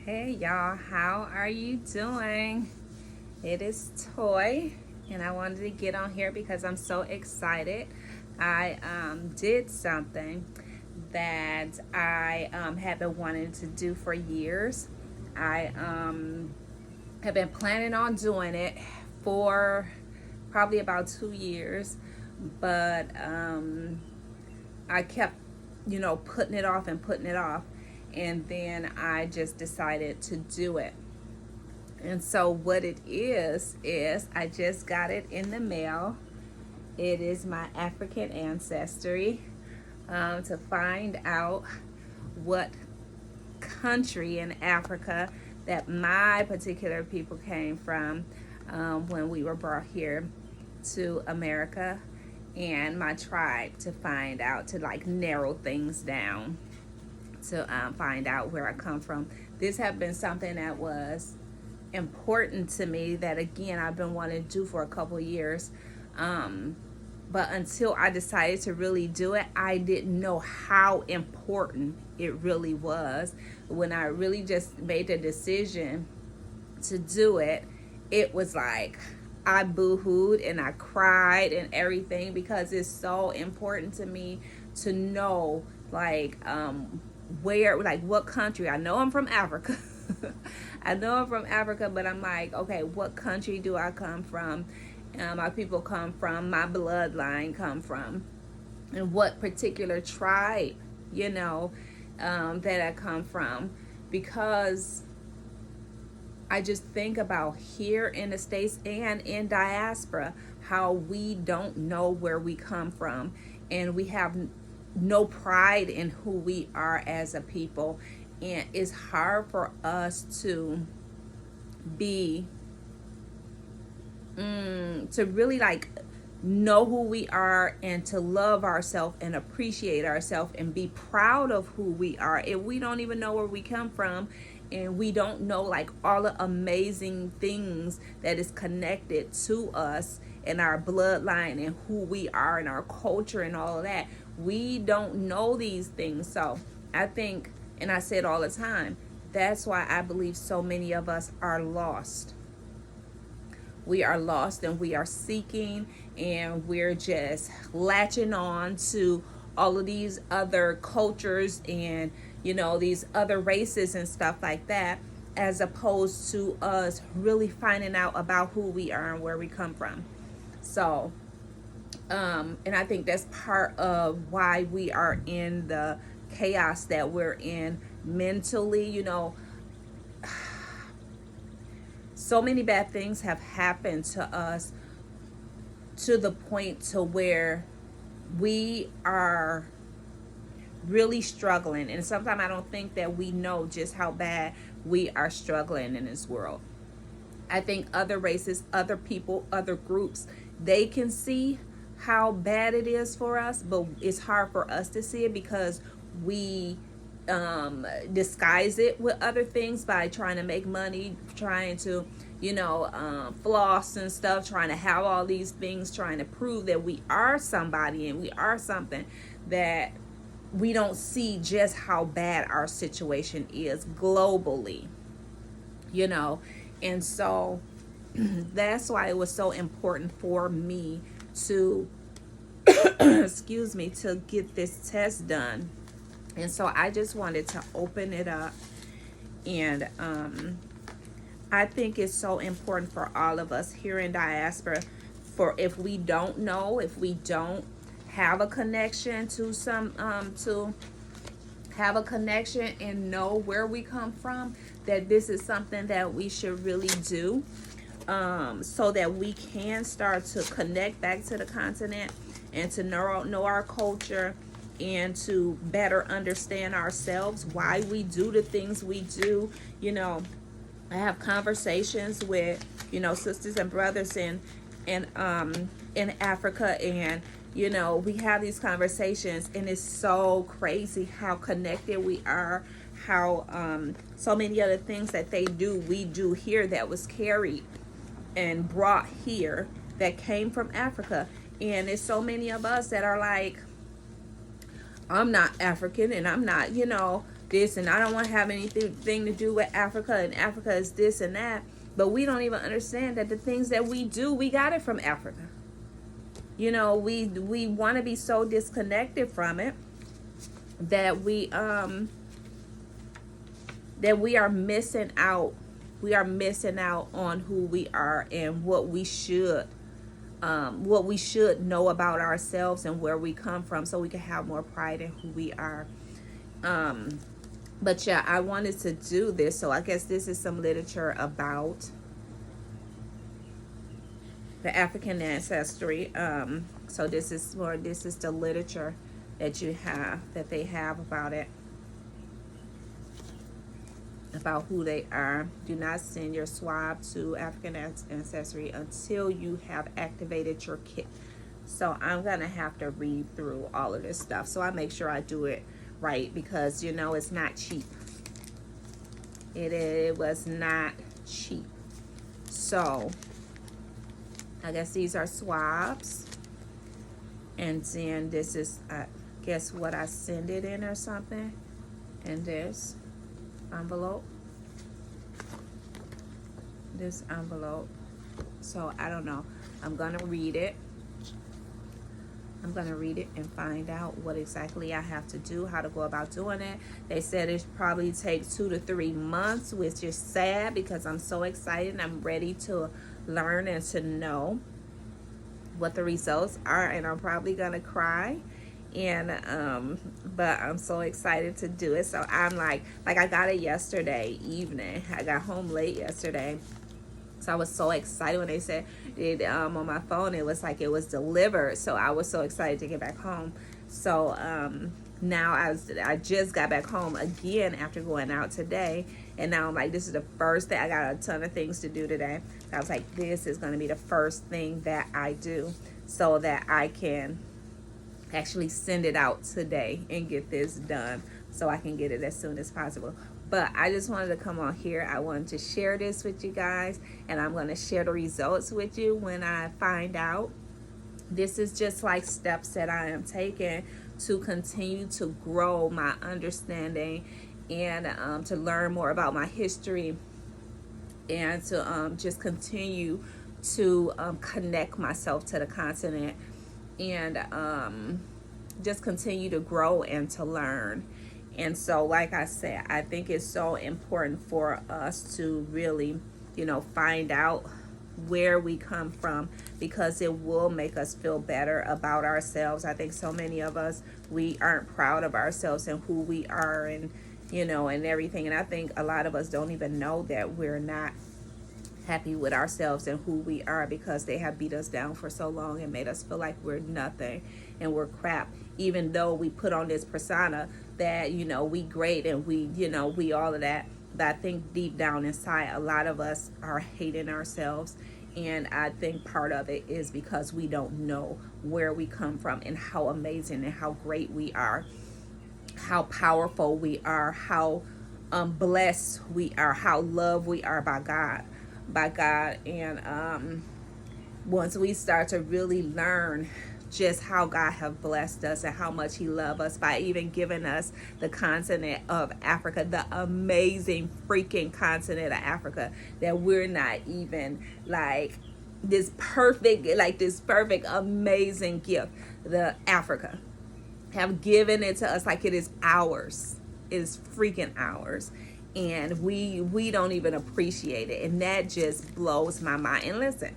Hey y'all, how are you doing? It is Toy, and I wanted to get on here because I'm so excited. I did something that I have been wanting to do for years. I have been planning on doing it for probably about 2 years, but I kept, putting it off and putting it off. And then I just decided to do it. And so, what it is I just got it in the mail. It is my African ancestry, to find out what country in Africa that my particular people came from, when we were brought here to America, and my tribe, to find out, to like narrow things down, to find out where I come from. This have been something that was important to me, that again I've been wanting to do for a couple of years. But until I decided to really do it, I didn't know how important it really was. When I really just made the decision to do it, it was like I boo-hooed and I cried and everything, because it's so important to me to know, like, where, like, what country. I know I'm from Africa. I know I'm from Africa, but I'm like, okay, what country do I come from? My people come from, my bloodline come from, and what particular tribe, that I come from. Because I just think about here in the States and in diaspora, how we don't know where we come from, and we have no pride in who we are as a people. And it's hard for us to be, to really like know who we are, and to love ourselves and appreciate ourselves and be proud of who we are. If we don't even know where we come from, and we don't know like all the amazing things that is connected to us and our bloodline and who we are and our culture and all of that, we don't know these things. So I think, and I say it all the time, that's why I believe so many of us are lost. We are lost, and we are seeking, and we're just latching on to all of these other cultures and, these other races and stuff like that, as opposed to us really finding out about who we are and where we come from. So, and I think that's part of why we are in the chaos that we're in mentally. So many bad things have happened to us, to the point to where we are really struggling. And sometimes I don't think that we know just how bad we are struggling in this world. I think other races, other people, other groups, they can see how bad it is for us, but it's hard for us to see it, because we disguise it with other things by trying to make money, trying to, floss and stuff, trying to have all these things, trying to prove that we are somebody and we are something, that we don't see just how bad our situation is globally, and so that's why it was so important for me to excuse me, to get this test done. And so I just wanted to open it up. And I think it's so important for all of us here in diaspora, for if we don't know, if we don't have a connection to to have a connection and know where we come from, that this is something that we should really do, so that we can start to connect back to the continent, and to know our culture, and to better understand ourselves, why we do the things we do. I have conversations with, sisters and brothers in Africa, and we have these conversations, and it's so crazy how connected we are, how so many other things that they do, we do here, that was carried and brought here, that came from Africa. And there's so many of us that are like, I'm not African, and I'm not, this, and I don't want to have anything to do with Africa, and Africa is this and that. But we don't even understand that the things that we do, we got it from Africa. You know, we want to be so disconnected from it that we are missing out. We are missing out on who we are and what we should know about ourselves and where we come from, so we can have more pride in who we are. But yeah, I wanted to do this, so I guess this is some literature about the African ancestry. So this is the literature that they have about it, about who they are. Do not send your swab to African ancestry until you have activated your kit. So I'm gonna have to read through all of this stuff, so I make sure I do it right, because you know it's not cheap. It was not cheap. So I guess these are swabs, and then this is, I guess, what I send it in or something, and this envelope. So I don't know. I'm gonna read it. And find out what exactly I have to do, how to go about doing it. They said it probably takes 2 to 3 months, which is sad because I'm so excited and I'm ready to learn and to know what the results are, and I'm probably gonna cry. And but I'm so excited to do it. So I'm like I got it yesterday evening. I got home late yesterday, so I was so excited when they said it on my phone. It was like it was delivered, so I was so excited to get back home. So now I just got back home again after going out today, and now I'm like, this is the first thing. I got a ton of things to do today. So I was like, this is going to be the first thing that I do, so that I can actually send it out today and get this done, so I can get it as soon as possible. But I just wanted to come on here. I wanted to share this with you guys, and I'm going to share the results with you when I find out. This is just like steps that I am taking to continue to grow my understanding, and to learn more about my history, and to just continue to connect myself to the continent, and just continue to grow and to learn. And so, like I said, I think it's so important for us to really, find out where we come from, because it will make us feel better about ourselves. I think so many of us, we aren't proud of ourselves and who we are, and and everything. And I think a lot of us don't even know that we're not happy with ourselves and who we are, because they have beat us down for so long and made us feel like we're nothing and we're crap, even though we put on this persona that we great and we all of that. But I think deep down inside, a lot of us are hating ourselves, and I think part of it is because we don't know where we come from and how amazing and how great we are, how powerful we are, how blessed we are, how loved we are by God. And once we start to really learn just how God have blessed us and how much he loves us by even giving us the continent of Africa, the amazing freaking continent of Africa, that we're not even like this perfect, amazing gift. The Africa have given it to us like it is ours. It is freaking ours. And we don't even appreciate it. And that just blows my mind. And listen,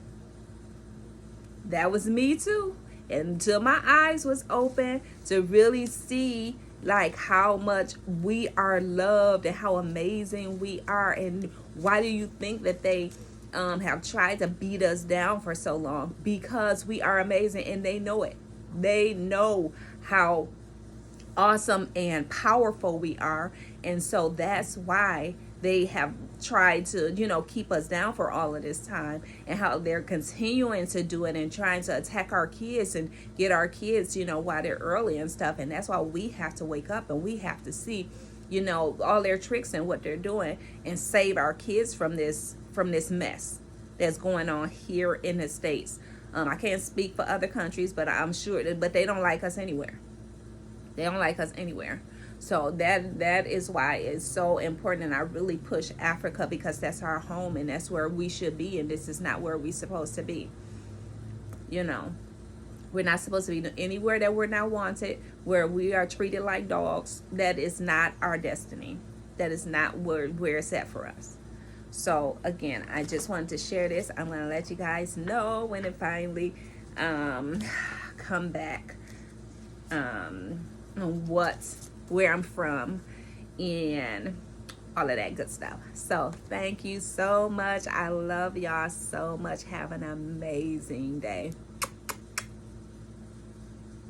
that was me too. Until my eyes was open to really see like how much we are loved and how amazing we are. And why do you think that they have tried to beat us down for so long? Because we are amazing, and they know it. They know how awesome and powerful we are, and so that's why they have tried to keep us down for all of this time, and how they're continuing to do it and trying to attack our kids and get our kids while they're early and stuff. And that's why we have to wake up, and we have to see all their tricks and what they're doing, and save our kids from this mess that's going on here in the States. I can't speak for other countries, but I'm sure but they don't like us anywhere. They don't like us anywhere. So that is why it's so important, and I really push Africa because that's our home and that's where we should be, and this is not where we're supposed to be. You know, we're not supposed to be anywhere that we're not wanted, where we are treated like dogs. That is not our destiny. That is not where it's at for us. So again, I just wanted to share this. I'm gonna let you guys know when it finally come back, where I'm from, and all of that good stuff. So thank you so much. I love y'all so much. Have an amazing day.